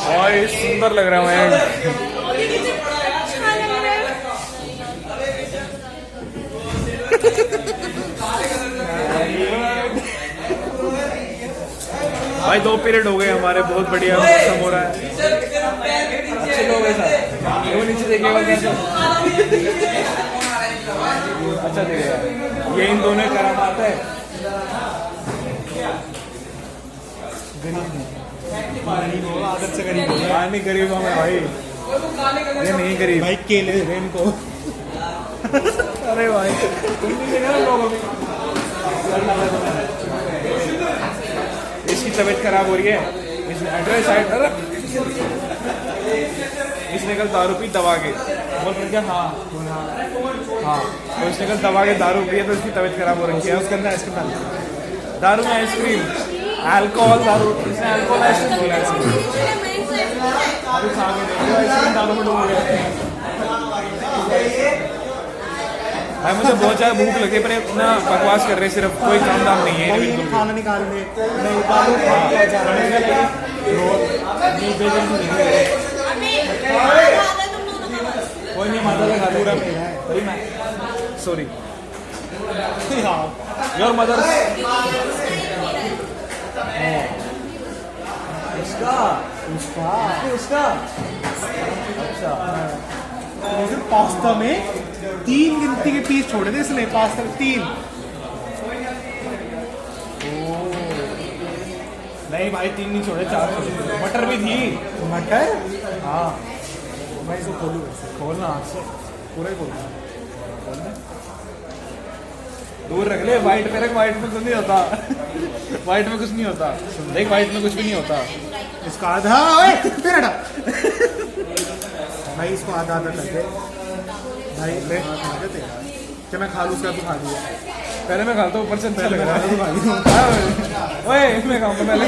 भाई सुंदर लग रहा है भाई 2 पीरियड हो गए हमारे, बहुत बढ़िया मौसम हो रहा है। अच्छे लोग हैं सर, वो नीचे देखिएगा कैसे अच्छा देखेगा। ये इन दोनों करामात है। गरीब हो, आदत से गरीब हो। नहीं गरीब हूँ मैं भाई, ये नहीं गरीब भाई, केले दे इनको। अरे भाई तुम नहीं देखा ना लोगों में, इसकी तबीयत खराब हो रही है। इसने कल दारू पी दबा के, बोल क्या? हाँ हाँ, तो इसने कल दबा के दारू पी है तो इसकी तबीयत खराब हो रही है। उसके अंदर आइसक्रीम, दारू में आइसक्रीम, अल्कोहल दारू, इसने अल्कोहल आइसक्रीम बोला। अभी खा के देखो, आइसक्रीम दारू में डूब गया। भाई मुझे बहुत ज़्यादा भूख लगी, पर इतना बकवास कर रहे, सिर्फ कोई काम दाम नहीं है बिल्कुल। खाना निकाल दे, कोई नहीं, माता का खा पूरा मेरा है। Sorry your mother. उसका अच्छा, पास्ता में 3 गिनती के पीस छोड़े थे इसने, पास्ता में 3। नहीं भाई 3 नहीं छोड़े, 4 छोड़े। मटर भी थी। मटर? हाँ मैं इसको खोलूँ, खोलना हाथ से पूरा ही खोलना, दूर रख ले। वाइट में रख, वाइट में कुछ नहीं होता। वाइट में कुछ नहीं होता, देख वाइट में कुछ भी नहीं होता। इसका आधा भाई, इसको आधा आधा करके भाई ले क्या मैं खा लूँ उसका? तू खा लिया पहले, मैं खाता हूँ ऊपर से अच्छा लग रहा है। ओए मैं खाऊंगा पहले,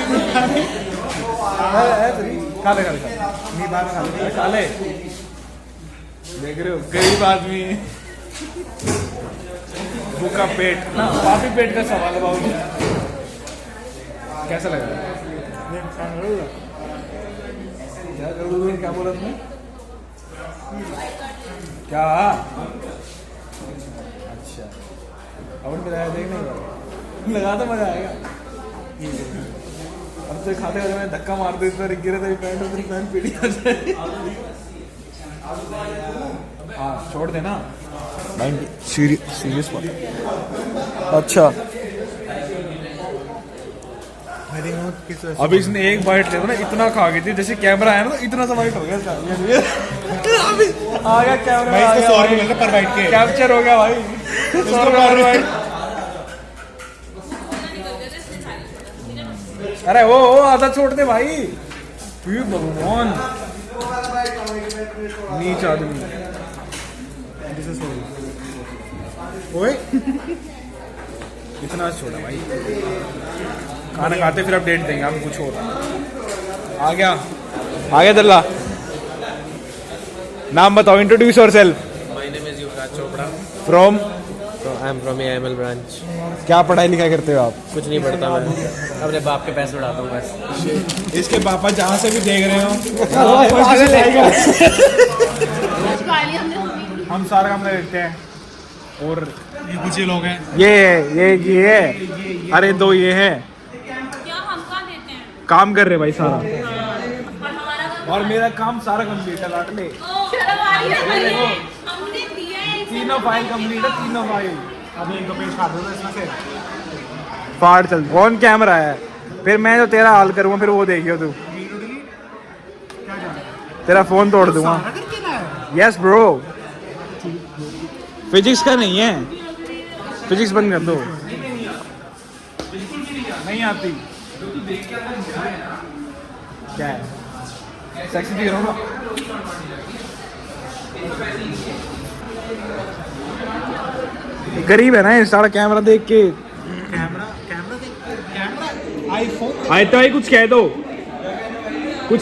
खा ले नहीं बात खा ले। देख रहे हो गरीब आदमी, भूखा पेट ना, काफी पेट का सवाल है बाबू। कैसा लग रहा है? क्या बोला तुमने? क्या? अच्छा अब बताया, देखने लगा तो मजा आएगा। अब तो खाते खाते मैं धक्का मार दे, गिरे तो पैंट पीढ़ी हो जाए। हाँ छोड़ देना भाई, सीरियस बात। अच्छा अभी इसने एक बाइट ले ना, इतना खा गई थी, जैसे कैमरा है ना तो इतना सा बाइट हो गया। अभी आ गया कैमरा, पर बाइट के कैप्चर हो गया भाई। अरे वो आधा छोड़ दे भाई, भगवान नीच आदमी। ओए इतना छोड़ा भाई, खाना खाते फिर अपडेट देंगे आप, कुछ और आ गया दल्ला। नाम बताओ, introduce yourself. My name is Yuvraj Chopra, from? I am from AML branch. क्या पढ़ाई लिखाई करते हो आप? कुछ नहीं पढ़ता मैं, अपने बाप के पैसे उड़ाता हूँ बस। इसके पापा जहाँ से भी देख रहे हो हम सारा काम देखते हैं। और ये कुछ लोग हैं, ये है, अरे 2 ये है, काम कर रहे भाई सारा, और मेरा काम सारा कंप्लीट है। लाट ले, देखो तीनों फाइल कंप्लीट है, तीनों फाइल। अब इनको पेश कर दो इसमें से फाड़ चल। ऑन कैमरा है, फिर मैं जो तेरा हाल करूँगा फिर वो देखियो तू, तेरा फोन तोड़ दूंगा। यस ब्रो, फिजिक्स का नहीं है, फिजिक्स बंद कर दो, नहीं आती। क्या है? सेक्सी दिख रहा हूँ ना? गरीब है ना ये सारा, कैमरा देख के, कैमरा आईफोन आए तो कुछ कह दो कुछ।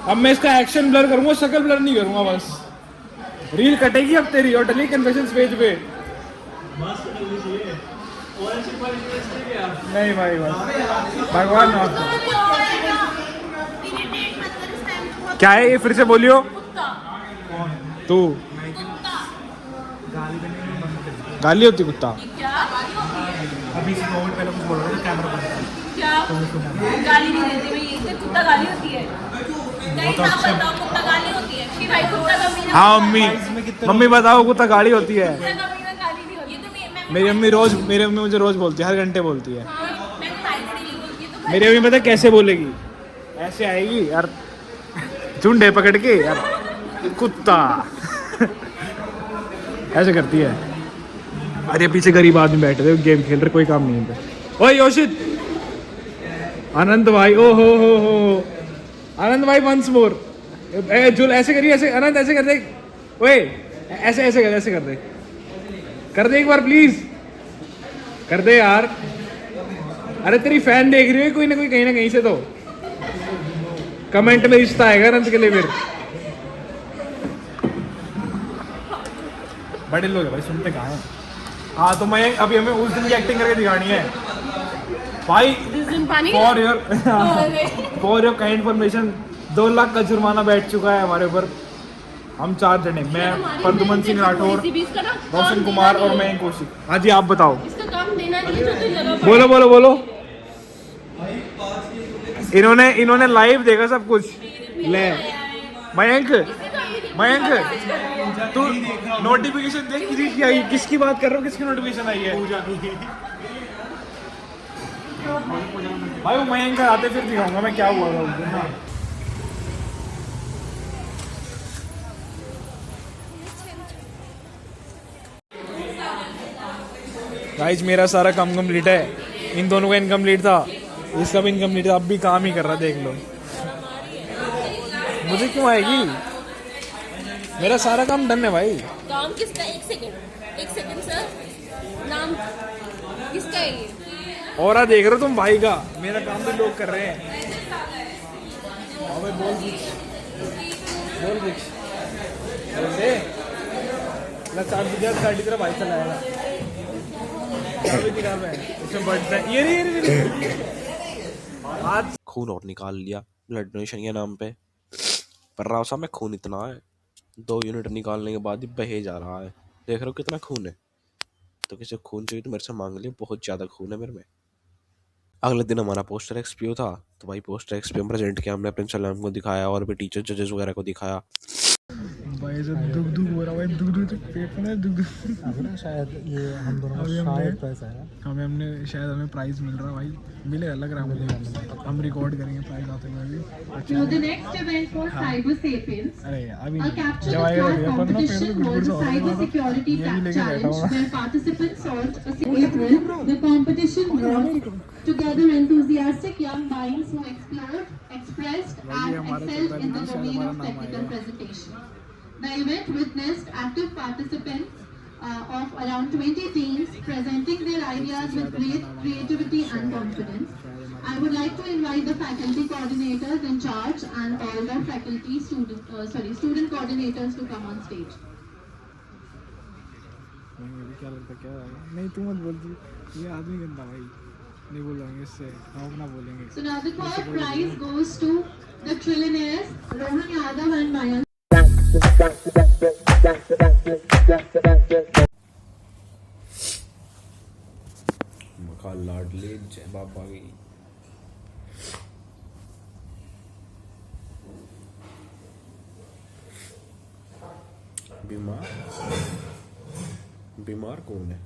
अब मैं इसका एक्शन ब्लर करूंगा, शक्ल ब्लर नहीं करूंगा, बस रील कटेगी अब तेरी और डली कन्फेशंस पेज पे। नहीं भाई बस भगवान ना क्या है ये फिर से बोलियो तू गाली होती कुत्ता अभी से मोमेंट पहले कुछ बोल रहा था कैमरा बंद क्या गाली नहीं देते भाई इससे कुत्ता गाली होती है नहीं ना बताओ कुत्ता गाली होती है कि भाई कुत्ता का मीनिंग हाँ मम्मी मम्मी बताओ कुत्ता गाली होती है कुत्ता का मीनिंग गाली नहीं होती ये तो मेरी मम्मी मुझे रोज बोलती है हर घंटे बोलती है मैं तो भाई को नहीं बोलती है तो मेरी मम्मी पता है कैसे बोलेगी ऐसे आएगी यार झुंडे पकड़ के यार कुत्ता ऐसे करती है अरे पीछे गरीब आदमी बैठे थे गेम खेल रहे कोई काम नहीं है ओए योशित आनंद भाई ओ हो आनंद भाई वंस मोर जुल ऐसे करिए ऐसे आनंद ऐसे कर दे ओए ऐसे ऐसे कर दे एक बार प्लीज कर दे यार अरे तेरी फैन देख रही है कोई ना कहीं से तो कमेंट में रिश्ता आएगा आनंद के लिए फिर बड़े लोग हैं भाई सुनते कहाँ हैं हाँ तो मैं अभी हमें उस दिन की एक्टिंग करके दिखानी है भाई for your kind information 2 lakh का जुर्माना बैठ चुका है हमारे ऊपर हम 4 जने मैं प्रद्युमन सिंह राठौर रोशन कुमार और मैं कौशिक हाँ जी आप बताओ इसका काम देना नहीं है जो तो जगह बोलो इन्होंने लाइव देखा सब कुछ ले मयंक तू नोटिफिकेशन देख किसकी आई किसकी बात कर रहा हूँ किसकी नोटिफिकेशन आई है पूजा की भाई वो मयंक आते फिर दिखाऊंगा मैं क्या हुआ था उस दिन ना गाइस मेरा सारा काम कंप्लीट है इन दोनों का इनकम्प्लीट था इसका भी इनकम्प्लीट था अब भी काम ही कर रहा देख लो मुझे क्यों आएगी मेरा सारा काम डन है भाई काम किसका एक सेकंड सर नाम किसका है ये और देख रहे हो तुम भाई का मेरा काम भी लोग कर रहे हैं बोल गाड़ी तेरा भाई चलाएगा आज खून और निकाल लिया ब्लड डोनेशन के नाम पे पर राव साहब में खून इतना है 2 यूनिट निकालने के बाद ही बहे जा रहा है देख रहे हो कितना खून है तो किसी खून चाहिए तो मेरे से मांग लिया बहुत ज़्यादा खून है मेरे में अगले दिन हमारा पोस्टर एक्सपीओ था तो भाई पोस्टर एक्सपीओ प्रेजेंट किया हमने प्रिंसिपल मैम को दिखाया और भी टीचर जजेस वगैरह को दिखाया भाई जो दुख हो रहा है दुख पेट में दुख अभी ना शायद ये हम दोनों का शायद पैसा है हमें प्राइज मिल रहा भाई मिलेगा लग रहा है मुझे हम रिकॉर्ड करेंगे प्राइज आते हुए भी Now the next event for Cyber Sapiens, अरे अभी a capture जब the आएगा flag competition was a cyber security challenge where participants sought a April. The competition brought together enthusiastic young minds who explored, expressed, and excelled in the domain of technical presentation. The event witnessed active participants of around 20 teams presenting their ideas with great creativity and confidence. I would like to invite the faculty coordinators in charge and all the faculty student coordinators to come on stage. क्या लगता क्या नहीं तू मत बोल ये आदमी गंदा भाई नहीं बोलेंगे इससे हम अपना बोलेंगे So now the first prize goes to the trillionaires Rohan Yadav and Mayank. मका लाडले जय बाबा की बीमार कौन है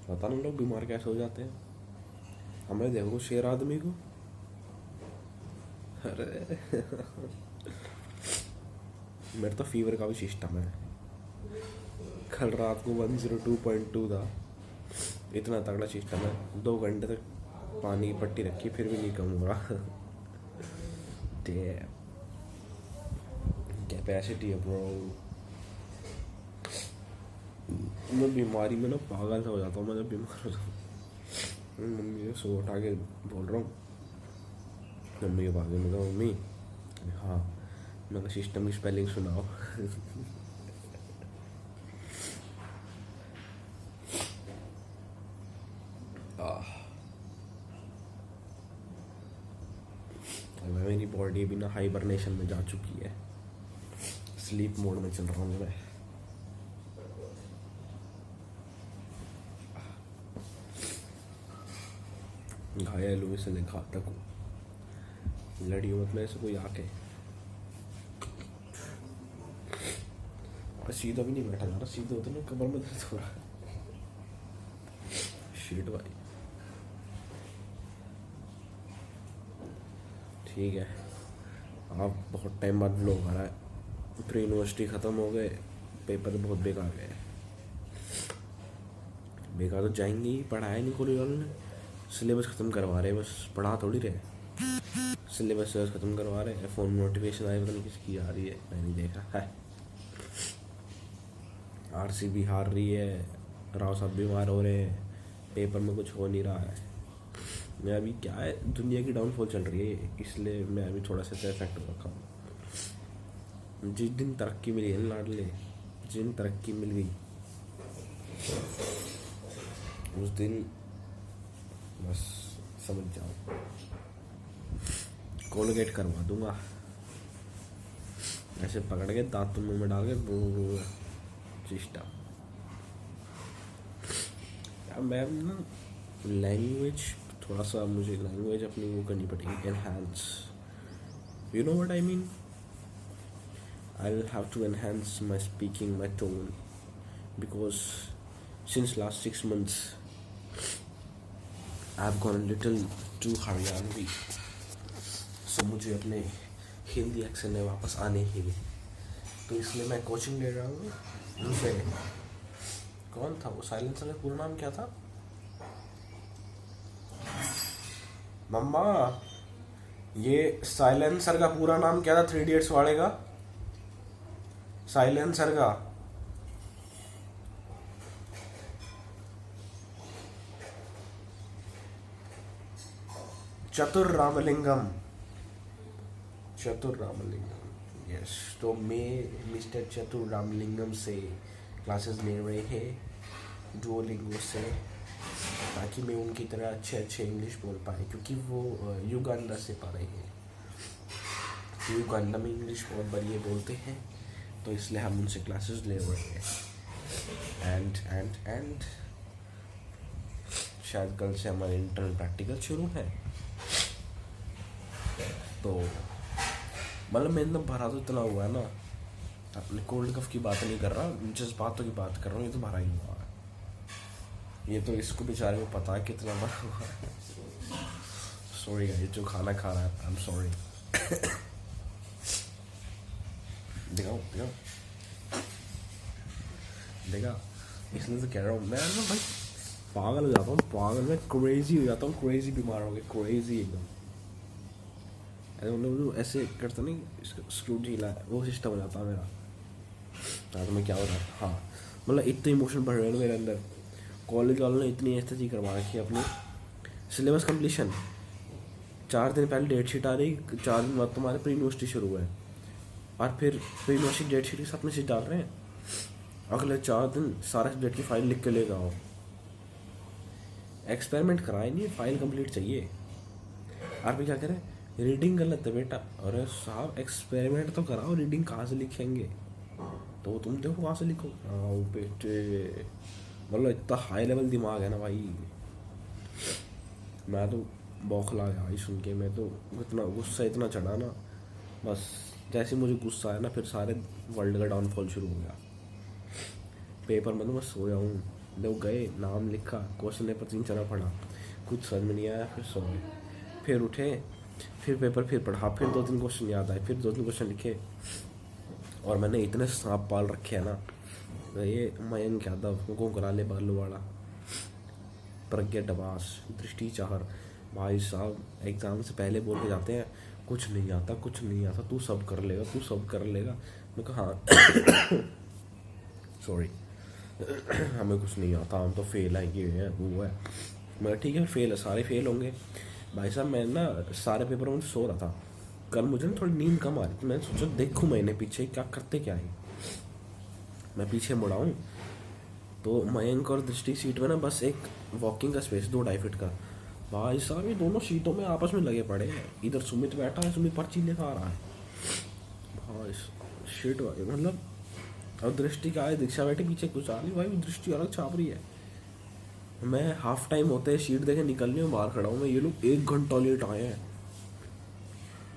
पता नहीं लोग बीमार कैसे हो जाते हैं हमें देखो शेर आदमी को अरे मेरे तो फीवर का भी सिस्टम है कल रात को 102.2 था इतना तगड़ा सिस्टम है 2 घंटे तक पानी की पट्टी रखी फिर भी नहीं कम हो रहा कैपेसिटी है ब्रो मैं बीमारी में ना पागल सा हो जाता हूँ मैं जब बीमार हो जाता हूँ मम्मी से सो उठा के बोल रहा हूँ मम्मी के पास में कहा मम्मी हाँ मैं सिस्टम की स्पेलिंग सुनाओ बॉडी भी ना हाइबरनेशन में जा चुकी है, स्लीप मोड में चल रहा हूँ मैं। घायल हुए से घातक हूँ, लड़ी मत मेरे से कोई आके। सीधा भी नहीं बैठा जा रहा, सीधे होते ना कमर में दर्द हो रहा है। शीट भाई ठीक है, आप बहुत टाइम बाद व्लॉग आ रहा है। प्री यूनिवर्सिटी ख़त्म हो गए, पेपर बहुत बेकार गए। बेकार तो जाएंगे ही, पढ़ाया नहीं कॉलेज वालों ने, सिलेबस ख़त्म करवा रहे, बस पढ़ा थोड़ी रहे। सिलेबस ख़त्म करवा रहे। फ़ोन में नोटिफिकेशन आई, पता नहीं किसकी आ रही है, मैं नहीं देख रहा है। RCB हार रही है, राव साहब बीमार हो रहे हैं, पेपर में कुछ हो नहीं रहा है। मैं अभी क्या है, दुनिया की डाउनफॉल चल रही है, इसलिए मैं अभी थोड़ा सा इफेक्ट हो रखा हूँ। जिस दिन तरक्की मिली है लाडले, जिस दिन तरक्की मिल गई उस दिन बस समझ जाओ, कोलगेट करवा दूंगा ऐसे पकड़ के, दांत मुंह में डाल के चिस्टा। मैं ना लैंग्वेज थोड़ा सा, मुझे लैंग्वेज अपनी वो करनी पड़ेगी, enhance. You know what I mean? I will have to enhance my speaking, my tone, because since last 6 months I have gone little to Haryanvi. So मुझे अपने हिंदी एक्सेंट में वापस आने ही नहीं, तो इसलिए मैं कोचिंग ले रहा हूँ उनसे। कौन था वो साइलेंसर का पूरा नाम क्या था? मम्मा, ये साइलेंसर का पूरा नाम क्या था? 3 Idiots वाले का साइलेंसर का चतुर रामलिंगम। यस, तो मैं मिस्टर चतुर रामलिंगम से क्लासेस ले रहे हैं डुओलिंगो से, ताकि मैं उनकी तरह अच्छे इंग्लिश बोल पाए, क्योंकि वो युगांडा से पढ़े हैं। युगांडा में इंग्लिश बहुत बढ़िया बोलते हैं, तो इसलिए हम उनसे क्लासेस ले रहे हैं। एंड शायद कल से हमारे इंटरनल प्रैक्टिकल शुरू है। तो मतलब मेरे अंदर भरा तो इतना हुआ है ना, अपने कोल्ड कफ की बात नहीं कर रहा, जिस बातों की बात कर रहा हूँ, ये तो भरा ही हुआ है। ये तो इसको बेचारे को पता है कितना भरा हुआ है। सॉरी गाइस, जो खाना खा रहा है, आई एम सॉरी। देखा इसलिए तो कह रहा हूँ मैं ना भाई, पागल हो जाता हूँ, पागल में क्रेजी हो जाता हूँ, क्रेजी बीमार हो गया, क्रेजी एकदम। मतलब ऐसे करता नहीं, स्क्रू ढीला है, वो सिस्टम हो जाता है मेरा। हाँ, तो मैं क्या हो रहा है, हाँ मतलब इतने इमोशन बढ़ रहे हैं मेरे अंदर। कॉलेज वालों ने इतनी ऐसी चीज़ करवा रखी है अपनी सिलेबस कंप्लीशन। 4 दिन पहले डेट शीट आ रही, 4 दिन बाद तुम्हारे प्री यूनिवर्सिटी शुरू है, और फिर प्री यूनिवर्सिटी डेट शीट के साथ मैसेज डाल रहे हैं, अगले 4 दिन सारा सब्जेक्ट की फाइल लिख के लेकर आओ। एक्सपेरिमेंट कराए नहीं, फाइल कंप्लीट चाहिए। आप भी क्या करें, रीडिंग गलत है बेटा। अरे साहब, एक्सपेरिमेंट तो कराओ, रीडिंग कहाँ से लिखेंगे? तो तुम देखो कहाँ से लिखो। हाँ बेटे, मतलब इतना हाई लेवल दिमाग है ना भाई, मैं तो बौखला गया भाई सुन के। मैं तो इतना गुस्सा इतना चढ़ा ना, बस जैसे मुझे गुस्सा आया ना, फिर सारे वर्ल्ड का डाउनफॉल शुरू हो गया। पेपर में तो बस सोया हूँ, लोग गए, नाम लिखा, क्वेश्चन पेपर 3 चना पढ़ा, कुछ समझ में नहीं आया, फिर सो गए, फिर उठे, फिर पेपर फिर पढ़ा, फिर 2-3 क्वेश्चन याद आए, फिर 2-3 क्वेश्चन लिखे। और मैंने इतने सांप पाल रखे हैं ना, ये मयंक यादव, गोगराले बालूवाड़ा, प्रज्ञा डबास, दृष्टि चाहर, भाई साहब एग्ज़ाम से पहले बोल के जाते हैं कुछ नहीं आता, तू सब कर लेगा। मैं कहा हाँ सॉरी हमें कुछ नहीं आता, हम तो फेल है, ये है वो है। मैं ठीक है, फेल है, सारे फेल होंगे। भाई साहब मैं ना सारे पेपर में सो रहा था, कल मुझे ना थोड़ी नींद कम आ रही थी, मैंने सोचा देखूँ मैंने पीछे क्या करते क्या है। मैं पीछे मुड़ा हूँ तो मयंक और दृष्टि सीट में ना बस एक वॉकिंग का स्पेस 2-2.5 फीट का, भाई साहब ये दोनों सीटों में आपस में लगे पड़े हैं। इधर सुमित बैठा है, सुमित पर्ची लेकर आ रहा है भाई। शिट भाई, मतलब अब दृष्टि का है, दीक्षा बैठी पीछे कुछ आ नहीं भाई, दृष्टि अलग छाप रही है। मैं हाफ टाइम होते हैं शीट देखे निकलने में बाहर खड़ा हूँ मैं, ये लोग 1 घंटा लेट आए हैं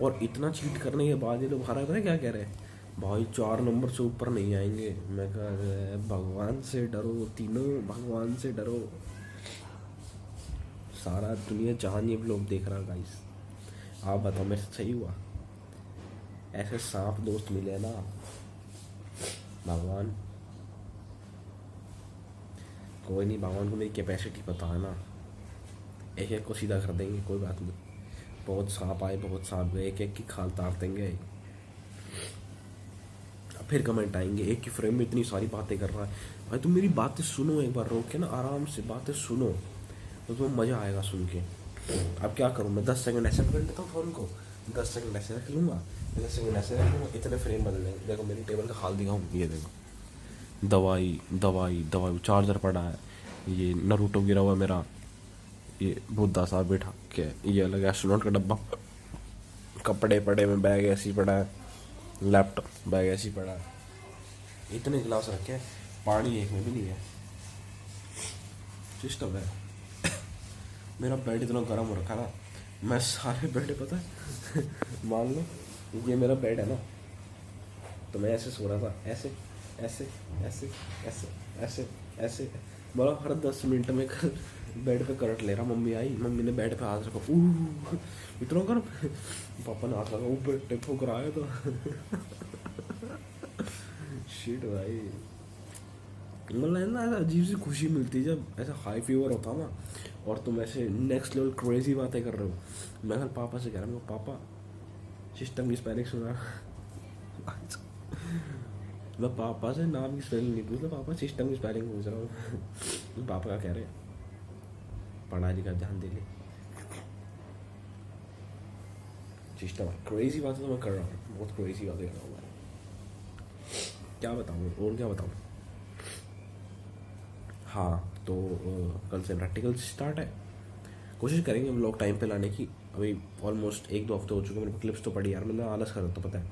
और इतना चीट करने के बाद ये लोग बाहर आए क्या कह रहे हैं भाई 4 नंबर से ऊपर नहीं आएंगे। मैं कह रहा भगवान से डरो तीनों, भगवान से डरो। सारा दुनिया जहान ये लोग देख रहा गाइस, आप बताओ मेरे से सही हुआ? ऐसे सांप दोस्त मिले ना भगवान। कोई नहीं, भगवान को मेरी कैपेसिटी पता है ना, एक एक को सीधा कर देंगे, कोई बात नहीं। बहुत सांप आए, बहुत सांप गए, एक एक की खाल तार देंगे। फिर कमेंट आएंगे एक ही फ्रेम में इतनी सारी बातें कर रहा है। भाई तुम मेरी बातें सुनो एक बार, रोक के ना आराम से बातें सुनो तो तुम्हें मज़ा आएगा सुन के। अब क्या करूँ मैं, 10 सेकंड ऐसे कर लेता हूँ फ़ोन को, 10 सेकंड ऐसे रख लूँगा, 10 सेकंड ऐसे रख लूँगा, इतने फ्रेम बदल लेंगे। देखो मेरी टेबल का हाल दिखाऊँ, ये देखो दवाई दवाई दवाई, चार्जर पड़ा है, ये नरूटो गिरा हुआ मेरा, ये बुद्धा साहब बैठा के, ये अलग एस्ट्रोनॉट का डब्बा, कपड़े पड़े में, बैग ऐसी पड़ा है, लैपटॉप बैग ऐसी पड़ा है, इतने गिलास रखे हैं, पानी एक में भी नहीं है। सिस्टम है। मेरा बेड इतना गर्म हो रखा ना, मैं सारे बेड पता है मान लो ये मेरा बेड है ना, तो मैं ऐसे सो रहा था, ऐसे ऐसे ऐसे ऐसे ऐसे ऐसे, मतलब हर 10 मिनट में बेड पे करंट ले रहा। मम्मी आई, मम्मी ने बेड पे हाथ रखा, इतना गर्म, पापा ने हाथ लगा, वो बेड ठोकर आया तो शिट भाई। मतलब ना ऐसा अजीब सी खुशी मिलती है जब ऐसा हाई फीवर होता है ना और तुम ऐसे नेक्स्ट लेवल क्रेजी बातें कर रहे हो। मैं कल पापा से कह रहा हूँ, पापा सिस्टम की स्पेलिंग सुना मैं पापा से नाम की स्पेलिंग नहीं पूछ रहा, पापा सिस्टम की स्पेलिंग पूछ रहा हूँ। पापा क्या कह रहे हैं, पढ़ाई लिखा ध्यान दे ले। सिस्टम क्रेजी बातें तो मैं कर रहा हूँ, बहुत क्रेजी बातें कर रहा हूँ मैं। क्या बताऊँ और क्या बताऊँ। हाँ तो कल से प्रैक्टिकल स्टार्ट है, कोशिश करेंगे हम लोग टाइम पे लाने की। अभी ऑलमोस्ट 1-2 हफ्ते हो चुके हैं, मेरे को क्लिप्स तो पड़ी यार, मैंने आलस कर तो पता है,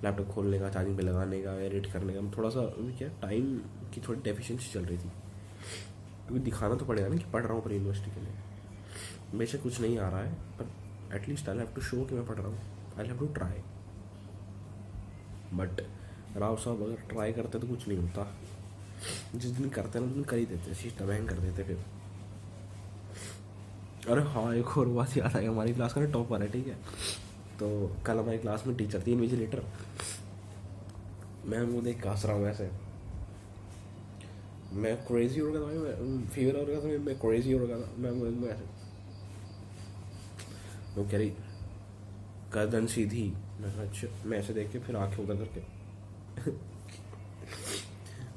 लैपटॉप खोलने का, चार्जिंग पे लगाने का, एडिट करने का, थोड़ा सा क्या टाइम की थोड़ी डेफिशिएंसी चल रही थी, क्योंकि दिखाना तो पड़ेगा ना कि पढ़ रहा हूँ पर यूनिवर्सिटी के लिए। बेशक कुछ नहीं आ रहा है पर at least I have to show कि मैं पढ़ रहा हूँ, I have to try. But Rao साहब अगर ट्राई करते तो कुछ नहीं होता, जिस दिन करते हैं ना उस दिन कर ही देते, सिस्टम हैंग कर देते फिर। अरे हाँ एक और बात याद आ गई, हमारी क्लास का ना टॉपर है, ठीक है। तो कल हमारी क्लास में टीचर थी इन्विजिलेटर, मैं वो देख के हंस रहा हूँ ऐसे, मैं क्रेजी हो गया था, मैं फीवर हो गया था, मैं क्रेजी हो गया था, मैं ऐसे, वो कह रही गर्दन सीधी, मैं अच्छा, मैं ऐसे देख के फिर आंखें उधर करके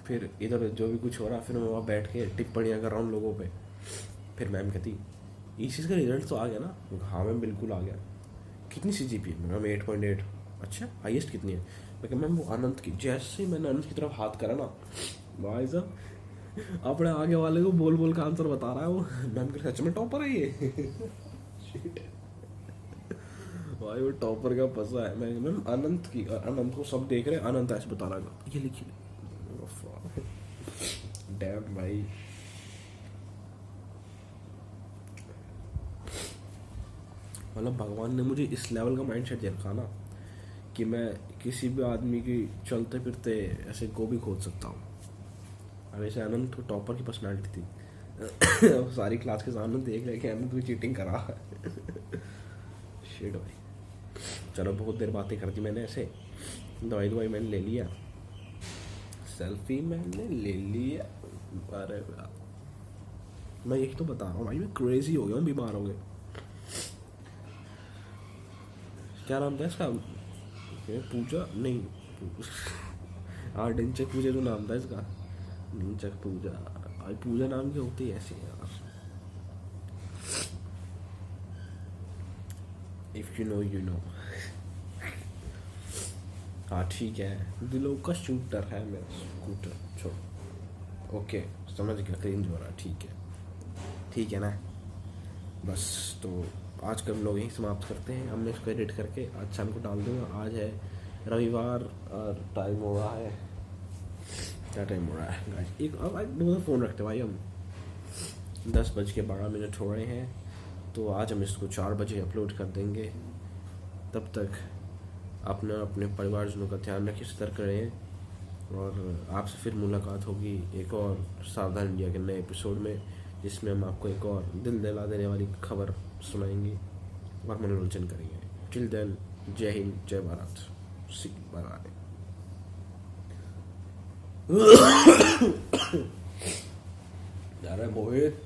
फिर इधर जो भी कुछ हो रहा, फिर मैं वहाँ बैठ के टिप्पणियाँ कर रहा हूँ लोगों पे। फिर मैम कहती इस चीज़ का रिजल्ट तो आ गया ना? हाँ मैम बिल्कुल आ गया। कितनी CGPA? मैम 8.8। अच्छा हाईएस्ट कितनी है? मैं कहा मैम वो अनंत की। जैसे ही मैंने अनंत की तरफ हाथ करा ना, भाई साहब अपने आगे वाले को बोल बोल का आंसर बता रहा है वो। मैम के सच में टॉपर है ये भाई वो टॉपर का फंसा है। मैं मैम अनंत की, अनंत को सब देख रहे हैं, अनंत ऐसे बता रहा है, ये लिखिए। डैम भाई मतलब भगवान ने मुझे इस लेवल का माइंडसेट दे रखा ना कि मैं किसी भी आदमी की चलते फिरते ऐसे को भी खोज सकता हूँ। अब ऐसे अनंत तो टॉपर की पर्सनालिटी थी सारी क्लास के सामने देख रहे कि अनंत भी चीटिंग करा शिट भाई। चलो बहुत देर बातें कर दी मैंने, ऐसे दवाई मैंने ले लिया, सेल्फी मैंने ले लिया। अरे मैं यही तो बता रहा हूँ भाई, मैं क्रेजी हो गया हूँ, बीमार हो गया। क्या नाम था इसका? पूजा नहीं, हाँ डिंचक पूजा जो नाम था इसका, डिंचक पूजा। भाई पूजा नाम की होती है ऐसे यार। If you know you know. हाँ ठीक है, दिलों का शूटर है मेरा स्कूटर। छोड़ ओके समझ गया, क्रिंज हो रहा, ठीक है ना। बस तो आज का व्लॉग यहीं समाप्त करते हैं। अब मैं इसको एडिट करके आज शाम को डाल दूँगा। आज है रविवार और टाइम हो रहा है, क्या टाइम हो रहा है गाइस? एक अब फ़ोन रखते भाई, हम 10:12 हो रहे हैं। तो आज हम इसको 4 बजे अपलोड कर देंगे। तब तक अपने परिवारजनों का ध्यान रखिए, सतर्क रहें, और आपसे फिर मुलाकात होगी एक और सावधान इंडिया के नए एपिसोड में, जिसमें हम आपको एक और दिल दिला देने वाली खबर सुनाएंगे और मनोरंजन करेंगे। टिल देन, जय हिंद, जय भारत, बाय। जा रहा है मोहित।